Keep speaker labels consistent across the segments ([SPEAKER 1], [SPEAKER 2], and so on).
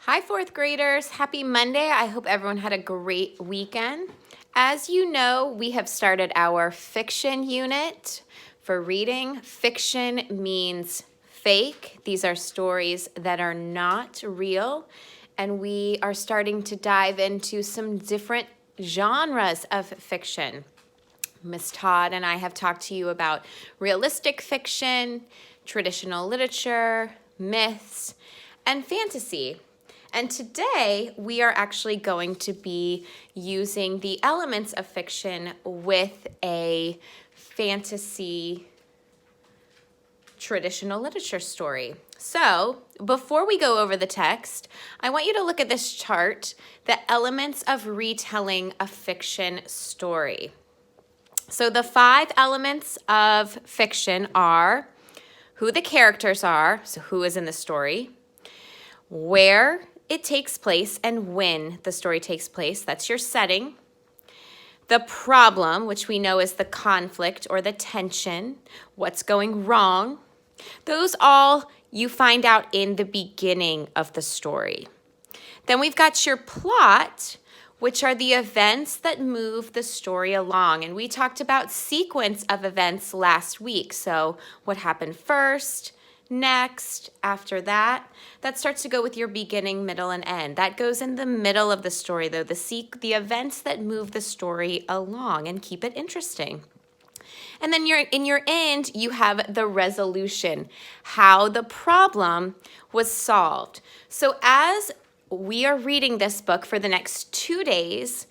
[SPEAKER 1] Hi, fourth graders. Happy Monday. I hope everyone had a great weekend. As you know, we have started our fiction unit for reading. Fiction means fake. These are stories that are not real. And we are starting to dive into some different genres of fiction. Miss Todd and I have talked to you about realistic fiction, traditional literature, myths, and fantasy. And today we are actually going to be using the elements of fiction with a fantasy traditional literature story. So before we go over the text, I want you to look at this chart, the elements of retelling a fiction story. So the 5 elements of fiction are who the characters are, so who is in the story, where it takes place and when the story takes place, that's your setting, the problem, which we know is the conflict or the tension, what's going wrong. Those all you find out in the beginning of the story. Then we've got your plot, which are the events that move the story along. And we talked about sequence of events last week. So what happened first, next, after that. That starts to go with your beginning, middle, and end. That goes in the middle of the story, though, the events that move the story along and keep it interesting. And then in your end, you have the resolution, how the problem was solved. So as we are reading this book for the next 2 days,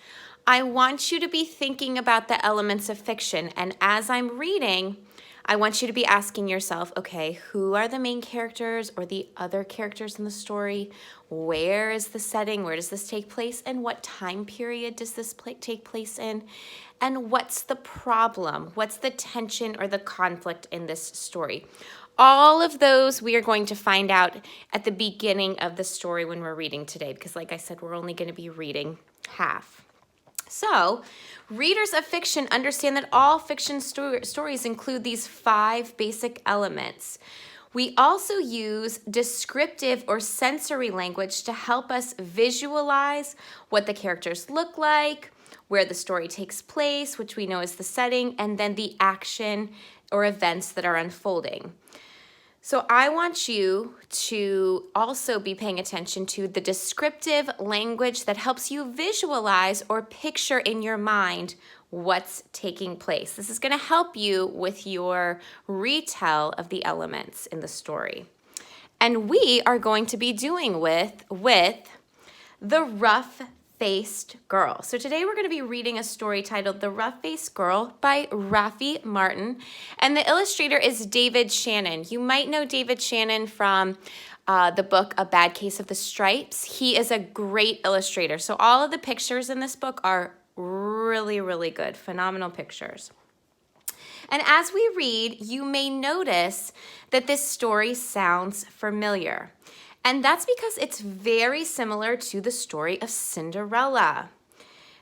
[SPEAKER 1] I want you to be thinking about the elements of fiction. And as I'm reading, I want you to be asking yourself, okay, who are the main characters or the other characters in the story? Where is the setting? Where does this take place? And what time period does this take place in? And what's the problem? What's the tension or the conflict in this story? All of those we are going to find out at the beginning of the story when we're reading today, because like I said, we're only going to be reading half. So, readers of fiction understand that all fiction stories include these 5 basic elements. We also use descriptive or sensory language to help us visualize what the characters look like, where the story takes place, which we know is the setting, and then the action or events that are unfolding. So I want you to also be paying attention to the descriptive language that helps you visualize or picture in your mind what's taking place. This is going to help you with your retell of the elements in the story. And we are going to be doing with the Rough-Faced Girl. So today we're going to be reading a story titled The Rough-Faced Girl by Raffi Martin. And the illustrator is David Shannon. You might know David Shannon from the book A Bad Case of the Stripes. He is a great illustrator. So all of the pictures in this book are really, really good. Phenomenal pictures. And as we read, you may notice that this story sounds familiar. And that's because it's very similar to the story of Cinderella.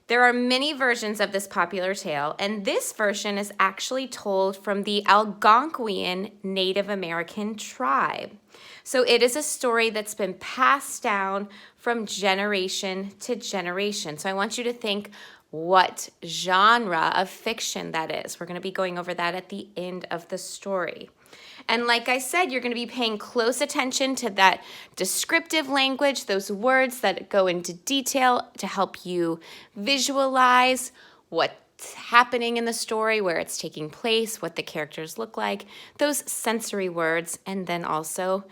[SPEAKER 1] There are many versions of this popular tale, and this version is actually told from the Algonquian Native American tribe. So it is a story that's been passed down from generation to generation. So I want you to think what genre of fiction that is. We're going to be going over that at the end of the story. And like I said, you're going to be paying close attention to that descriptive language, those words that go into detail to help you visualize what's happening in the story, where it's taking place, what the characters look like, those sensory words, and then also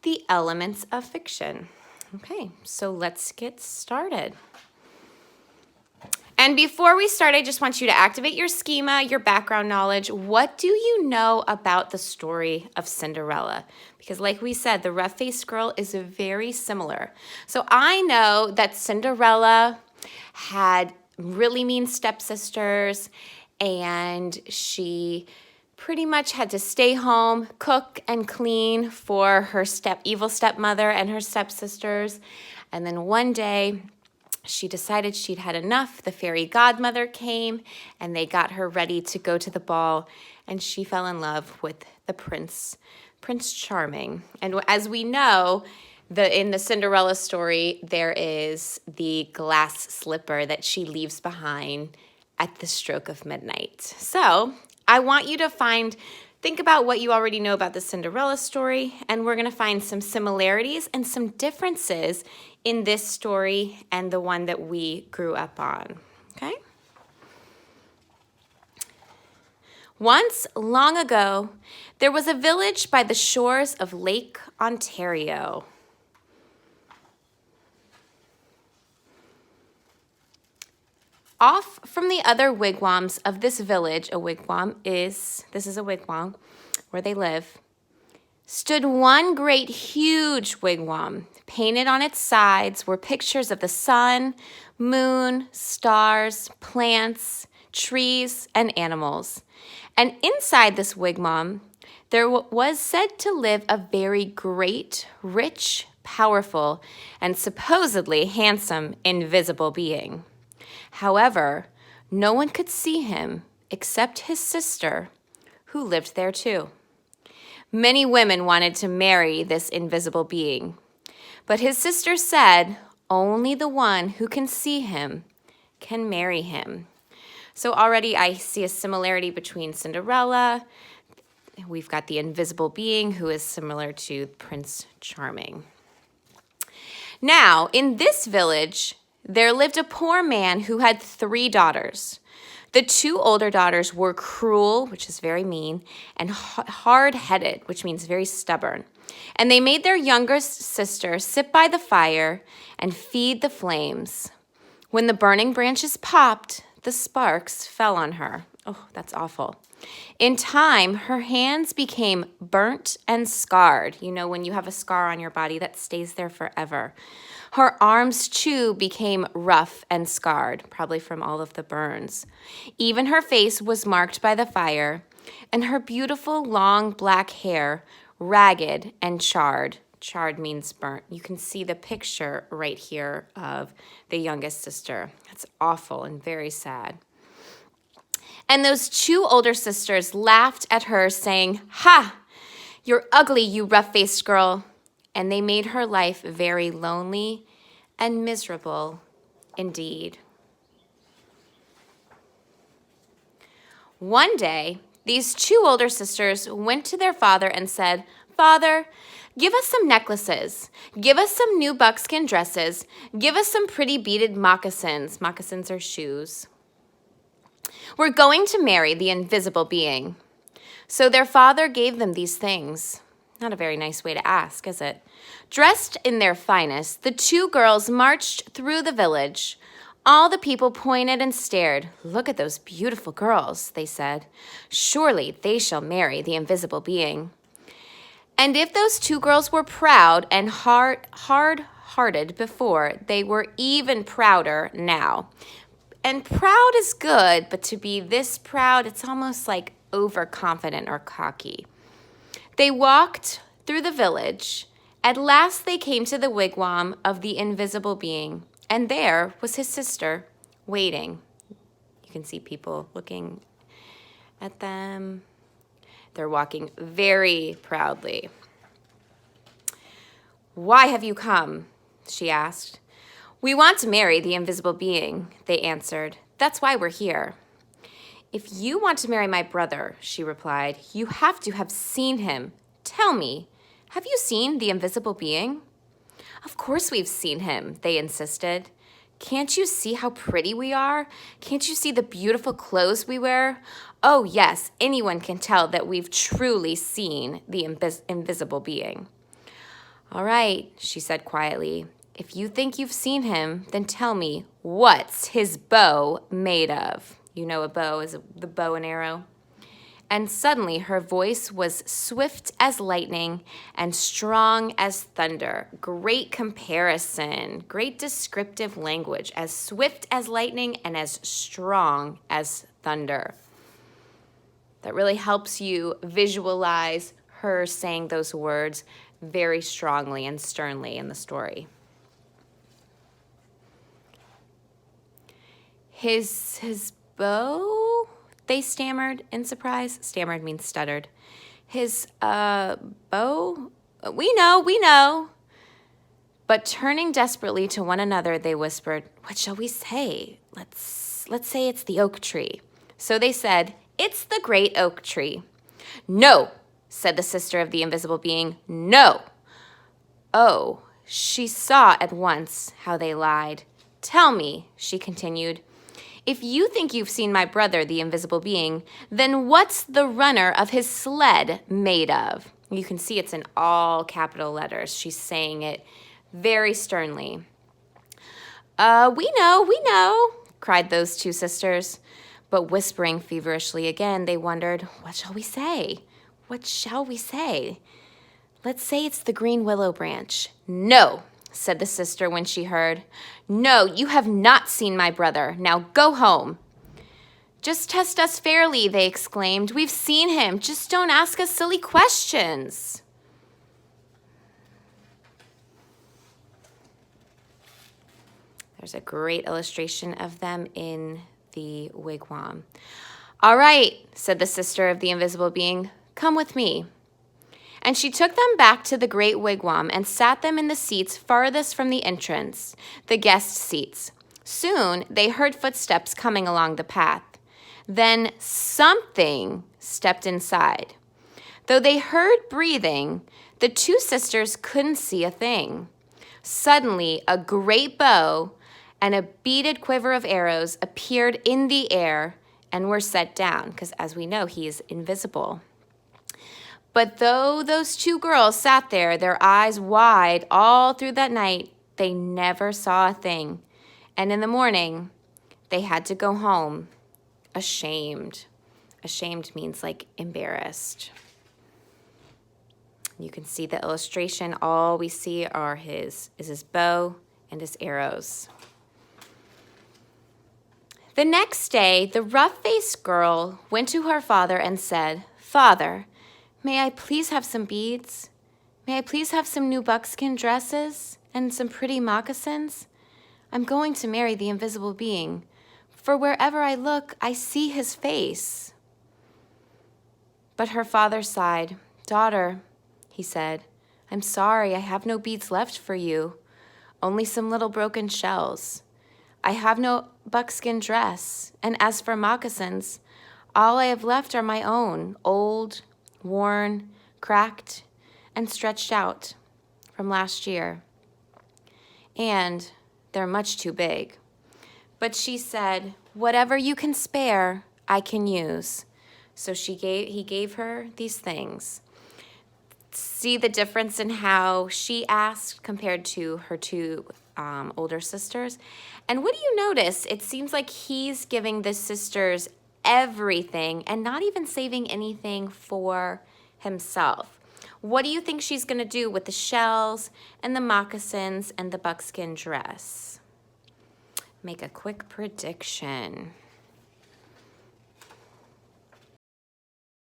[SPEAKER 1] the elements of fiction. Okay, so let's get started. And before we start, I just want you to activate your schema, your background knowledge. What do you know about the story of Cinderella? Because like we said, the rough-faced girl is very similar. So I know that Cinderella had really mean stepsisters, and she pretty much had to stay home, cook and clean for her evil stepmother and her stepsisters. And then one day, she decided she'd had enough. The fairy godmother came, and they got her ready to go to the ball, and she fell in love with the Prince Charming. And as we know, In the Cinderella story, there is the glass slipper that she leaves behind at the stroke of midnight. So I want you to think about what you already know about the Cinderella story, and we're going to find some similarities and some differences in this story and the one that we grew up on. Okay? Once, long ago, there was a village by the shores of Lake Ontario. Off from the other wigwams of this village, this is a wigwam where they live, stood one great huge wigwam. Painted on its sides were pictures of the sun, moon, stars, plants, trees, and animals. And inside this wigwam, there was said to live a very great, rich, powerful, and supposedly handsome invisible being. However, no one could see him except his sister, who lived there too. Many women wanted to marry this invisible being, but his sister said only the one who can see him can marry him. So already I see a similarity between Cinderella. We've got the invisible being who is similar to Prince Charming. Now, in this village, there lived a poor man who had 3 daughters. The 2 older daughters were cruel, which is very mean, and hard-headed, which means very stubborn. And they made their younger sister sit by the fire and feed the flames. When the burning branches popped, the sparks fell on her. Oh, that's awful. In time, her hands became burnt and scarred. You know, when you have a scar on your body, that stays there forever. Her arms, too, became rough and scarred, probably from all of the burns. Even her face was marked by the fire, and her beautiful long black hair ragged and charred. Charred means burnt. You can see the picture right here of the youngest sister. That's awful and very sad. And those 2 older sisters laughed at her, saying, "Ha! You're ugly, you rough-faced girl." And they made her life very lonely and miserable indeed. One day, these 2 older sisters went to their father and said, "Father, give us some necklaces. Give us some new buckskin dresses. Give us some pretty beaded moccasins." Moccasins are shoes. "We're going to marry the invisible being." So their father gave them these things. Not a very nice way to ask, is it? Dressed in their finest, the 2 girls marched through the village. All the people pointed and stared. "Look at those beautiful girls," they said. "Surely they shall marry the invisible being." And if those 2 girls were proud and hard-hearted before, they were even prouder now. And proud is good, but to be this proud, it's almost like overconfident or cocky. They walked through the village. At last they came to the wigwam of the invisible being, and there was his sister waiting. You can see people looking at them. They're walking very proudly. "Why have you come?" she asked. "We want to marry the invisible being," they answered. "That's why we're here." "If you want to marry my brother," she replied, "you have to have seen him. Tell me, have you seen the invisible being?" "Of course we've seen him," they insisted. "Can't you see how pretty we are? Can't you see the beautiful clothes we wear? Oh, yes, anyone can tell that we've truly seen the invisible being." "All right," she said quietly. "If you think you've seen him, then tell me, what's his bow made of?" You know a bow is the bow and arrow. And suddenly her voice was swift as lightning and strong as thunder. Great comparison, great descriptive language, as swift as lightning and as strong as thunder. That really helps you visualize her saying those words very strongly and sternly in the story. His bow, they stammered in surprise. Stammered means stuttered. His bow, we know. But turning desperately to one another, they whispered, "What shall we say? Let's say it's the oak tree." So they said, "It's the great oak tree." "No," said the sister of the invisible being. "No." Oh, she saw at once how they lied. "Tell me," she continued, "if you think you've seen my brother, the invisible being, then what's the runner of his sled made of?" You can see it's in all capital letters. She's saying it very sternly. We know, cried those two sisters. But whispering feverishly again, they wondered, what shall we say? What shall we say? "Let's say it's the green willow branch." "No," said the sister when she heard. "No, you have not seen my brother. Now go home." "Just test us fairly," they exclaimed. "We've seen him. Just don't ask us silly questions." There's a great illustration of them in the wigwam. "All right," said the sister of the invisible being, "come with me." And she took them back to the great wigwam and sat them in the seats farthest from the entrance, the guest seats. Soon they heard footsteps coming along the path. Then something stepped inside. Though they heard breathing, the two sisters couldn't see a thing. Suddenly, a great bow and a beaded quiver of arrows appeared in the air and were set down, because as we know, he is invisible. But though those two girls sat there, their eyes wide all through that night, they never saw a thing. And in the morning, they had to go home ashamed. Ashamed means like embarrassed. You can see the illustration. All we see are his bow and his arrows. The next day, the rough-faced girl went to her father and said, "Father, may I please have some beads? May I please have some new buckskin dresses and some pretty moccasins? I'm going to marry the invisible being, for wherever I look, I see his face." But her father sighed. "Daughter," he said, "I'm sorry, I have no beads left for you, only some little broken shells. I have no buckskin dress, and as for moccasins, all I have left are my own, old, worn, cracked, and stretched out from last year. And they're much too big." But she said, "Whatever you can spare, I can use." So he gave her these things. See the difference in how she asked compared to her two older sisters? And what do you notice? It seems like he's giving the sisters everything and not even saving anything for himself. What do you think she's going to do with the shells and the moccasins and the buckskin dress? Make a quick prediction.